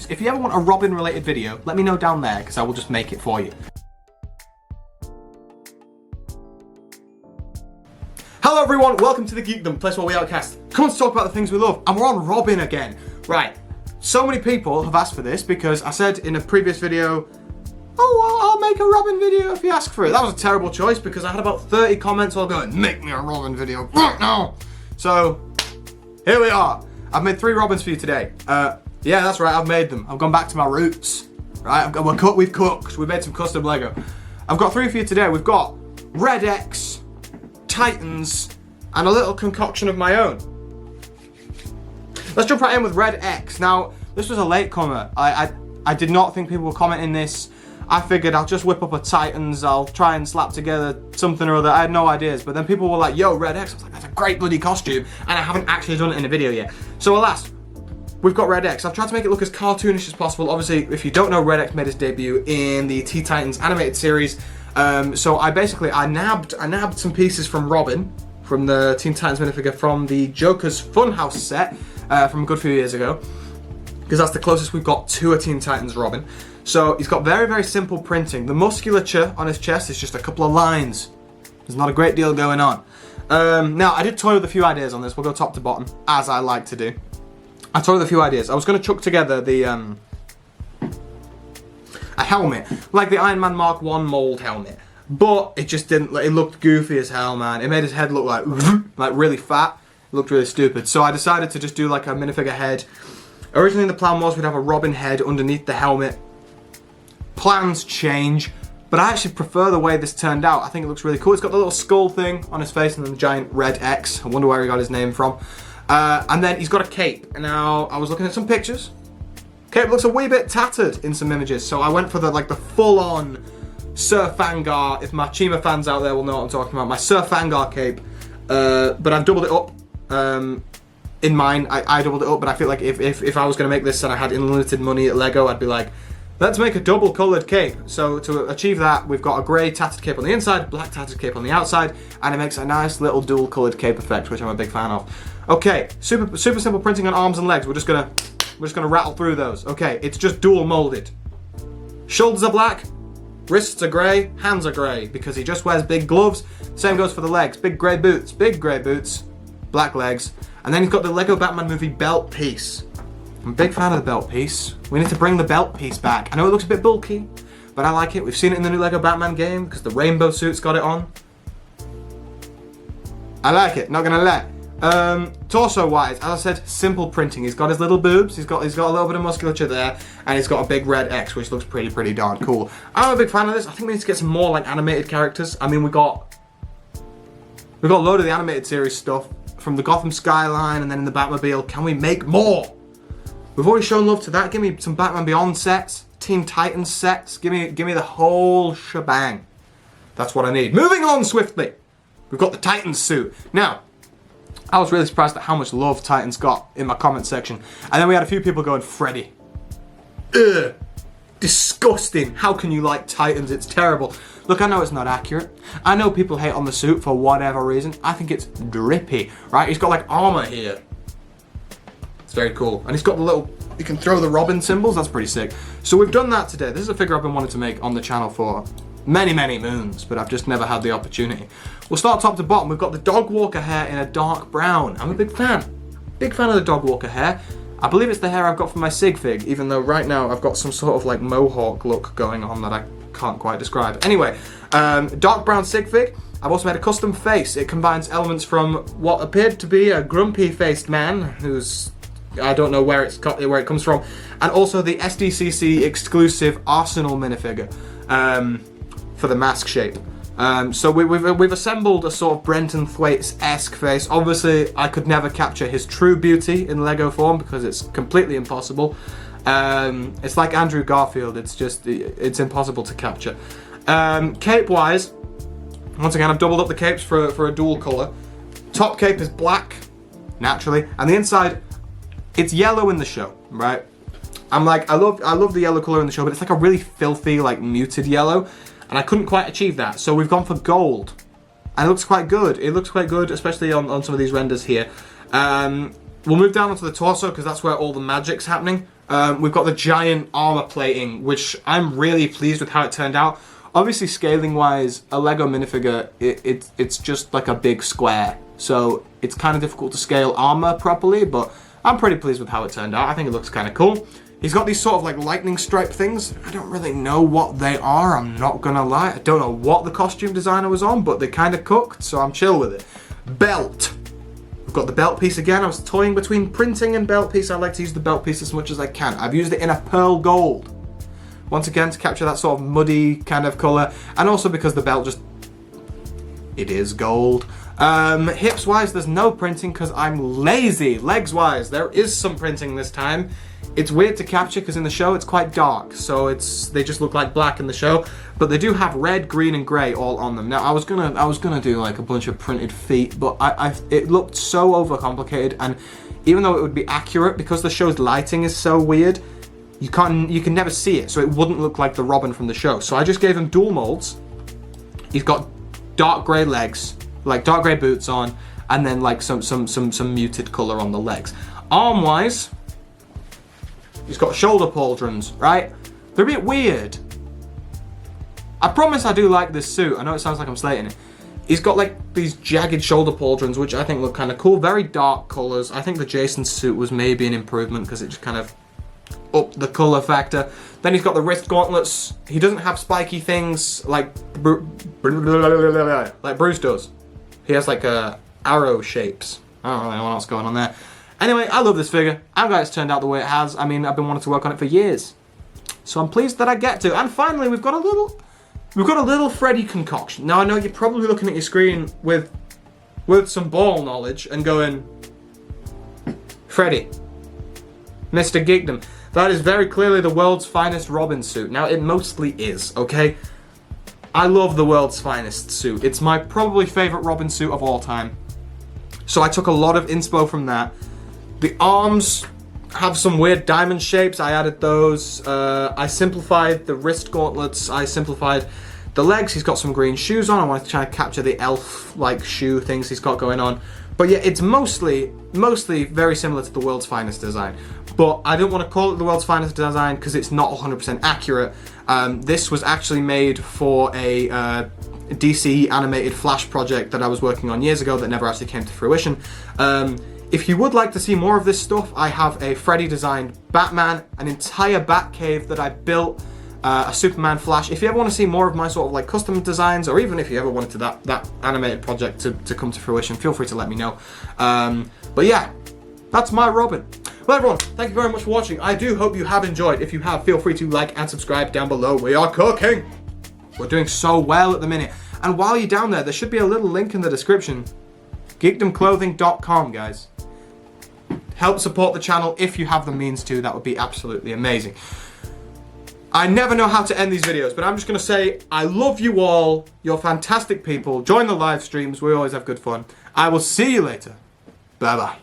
If you ever want a Robin related video, let me know down there because I will just make it for you. Hello everyone, welcome to the Geekdom, place where we outcast. Come on to talk about the things we love, and we're on Robin again. Right, so many people have asked for this because I said in a previous video, oh, well, I'll make a Robin video if you ask for it. That was a terrible choice because I had about 30 comments all going, make me a Robin video right now. So, here we are. I've made 3 Robins for you today. Yeah, that's right, I've made them. I've gone back to my roots. Right, we've cooked. We've made some custom Lego. I've got 3 for you today. We've got Red X, Titans, and a little concoction of my own. Let's jump right in with Red X. Now, this was a latecomer. I did not think people were commenting this. I figured I'll just whip up a Titans, I'll try and slap together something or other. I had no ideas, but then people were like, yo, Red X. I was like, that's a great bloody costume, and I haven't actually done it in a video yet. So alas, we've got Red X. I've tried to make it look as cartoonish as possible. Obviously, if you don't know, Red X made his debut in the Teen Titans animated series. So I nabbed some pieces from Robin, from the Teen Titans minifigure from the Joker's Funhouse set from a good few years ago, because that's the closest we've got to a Teen Titans Robin. So he's got very, very simple printing. The musculature on his chest is just a couple of lines. There's not a great deal going on. Now, I did toy with a few ideas on this. We'll go top to bottom, as I like to do. I toyed with a few ideas. I was going to chuck together the a helmet, like the Iron Man Mark 1 mold helmet, but it just didn't. It looked goofy as hell, man. It made his head look like really fat. It looked really stupid. So I decided to just do like a minifigure head. Originally, the plan was we'd have a Robin head underneath the helmet. Plans change, but I actually prefer the way this turned out. I think it looks really cool. It's got the little skull thing on his face and then the giant Red X. I wonder where he got his name from. And then he's got a cape. Now, I was looking at some pictures. Cape looks a wee bit tattered in some images, so I went for the full-on Sir Fangar. If my Chima fans out there will know what I'm talking about. My Sir Fangar cape, but I've doubled it up. In mine, I doubled it up, but I feel like if I was going to make this and I had unlimited money at Lego, I'd be like, let's make a double-coloured cape. So to achieve that, we've got a grey tattered cape on the inside, black tattered cape on the outside, and it makes a nice little dual-coloured cape effect, which I'm a big fan of. Okay, super simple printing on arms and legs. We're just gonna rattle through those. Okay, it's just dual molded. Shoulders are black, wrists are grey, hands are grey because he just wears big gloves. Same goes for the legs. Big grey boots, black legs, and then he's got the Lego Batman movie belt piece. I'm a big fan of the belt piece. We need to bring the belt piece back. I know it looks a bit bulky, but I like it. We've seen it in the new Lego Batman game because the rainbow suit's got it on. I like it, not gonna lie. Torso wise, as I said, simple printing. He's got his little boobs, he's got a little bit of musculature there, and he's got a big Red X, which looks pretty darn cool. I'm a big fan of this. I think we need to get some more like animated characters. I mean, we got a load of the animated series stuff from the Gotham skyline and then in the Batmobile. Can we make more? We've already shown love to that. Give me some Batman Beyond sets, Teen Titans sets. Give me the whole shebang. That's what I need. Moving on swiftly. We've got the Titans suit. Now, I was really surprised at how much love Titans got in my comment section. And then we had a few people going, Freddy. Ugh. Disgusting. How can you like Titans? It's terrible. Look, I know it's not accurate. I know people hate on the suit for whatever reason. I think it's drippy, right? He's got like armor here. It's very cool. And he's got the little, you can throw the Robin symbols. That's pretty sick. So we've done that today. This is a figure I've been wanting to make on the channel for many moons, but I've just never had the opportunity. We'll start top to bottom. We've got the dog walker hair in a dark brown. I'm a big fan. Big fan of the dog walker hair. I believe it's the hair I've got from my Sig fig, even though right now I've got some sort of like mohawk look going on that I can't quite describe. Anyway, dark brown Sig fig. I've also made a custom face. It combines elements from what appeared to be a grumpy-faced man who's, I don't know where it comes from, and also the SDCC exclusive Arsenal minifigure for the mask shape. So we've assembled a sort of Brenton Thwaites-esque face. Obviously, I could never capture his true beauty in Lego form because it's completely impossible. It's like Andrew Garfield. It's impossible to capture. Cape-wise, once again, I've doubled up the capes for a dual colour. Top cape is black, naturally, and the inside, it's yellow in the show, right? I love the yellow colour in the show, but it's like a really filthy, like muted yellow. And I couldn't quite achieve that, so we've gone for gold. And it looks quite good. It looks quite good, especially on some of these renders here. We'll move down onto the torso because that's where all the magic's happening. We've got the giant armor plating, which I'm really pleased with how it turned out. Obviously, scaling-wise, a Lego minifigure, it's just like a big square. So it's kind of difficult to scale armor properly, but I'm pretty pleased with how it turned out. I think it looks kind of cool. He's got these sort of like lightning stripe things. I don't really know what they are, I'm not gonna lie. I don't know what the costume designer was on, but they kind of cooked, so I'm chill with it. Belt. We've got the belt piece again. I was toying between printing and belt piece. I like to use the belt piece as much as I can. I've used it in a pearl gold. Once again, to capture that sort of muddy kind of colour. And also because the belt just... it is gold. Hips-wise, there's no printing because I'm lazy. Legs-wise, there is some printing this time. It's weird to capture because in the show it's quite dark, so they just look like black in the show. But they do have red, green, and grey all on them. Now I was gonna do like a bunch of printed feet, but it looked so overcomplicated, and even though it would be accurate because the show's lighting is so weird, you can never see it, so it wouldn't look like the Robin from the show. So I just gave him dual molds. He's got dark grey legs, like dark grey boots on, and then like some muted colour on the legs. Arm-wise, he's got shoulder pauldrons, right? They're a bit weird. I promise I do like this suit. I know it sounds like I'm slating it. He's got like these jagged shoulder pauldrons, which I think look kind of cool. Very dark colours. I think the Jason suit was maybe an improvement because it just kind of upped the colour factor. Then he's got the wrist gauntlets. He doesn't have spiky things like Bruce does. He has like arrow shapes. I don't really know what's going on there. Anyway, I love this figure. I'm glad it's turned out the way it has. I mean, I've been wanting to work on it for years. So I'm pleased that I get to. And finally, we've got a little Freddy concoction. Now, I know you're probably looking at your screen with some ball knowledge and going, Freddy, Mr. Geekdom. That is very clearly the world's finest Robin suit. Now, it mostly is, okay? I love the world's finest suit. It's my probably favorite Robin suit of all time. So I took a lot of inspo from that. The arms have some weird diamond shapes. I added those. I simplified the wrist gauntlets. I simplified the legs. He's got some green shoes on. I wanted to try to capture the elf-like shoe things he's got going on. But yeah, it's mostly very similar to the world's finest design. But I don't want to call it the world's finest design because it's not 100% accurate. This was actually made for a DC animated Flash project that I was working on years ago that never actually came to fruition. If you would like to see more of this stuff, I have a Freddy designed Batman, an entire Batcave that I built, a Superman Flash. If you ever want to see more of my sort of like custom designs, or even if you ever wanted that animated project to come to fruition, feel free to let me know. But yeah, that's my Robin. Well everyone, thank you very much for watching. I do hope you have enjoyed. If you have, feel free to like and subscribe down below. We are cooking! We're doing so well at the minute. And while you're down there should be a little link in the description. geekdomclothing.com, guys. Help support the channel if you have the means to. That would be absolutely amazing. I never know how to end these videos, but I'm just going to say I love you all. You're fantastic people. Join the live streams. We always have good fun. I will see you later. Bye-bye.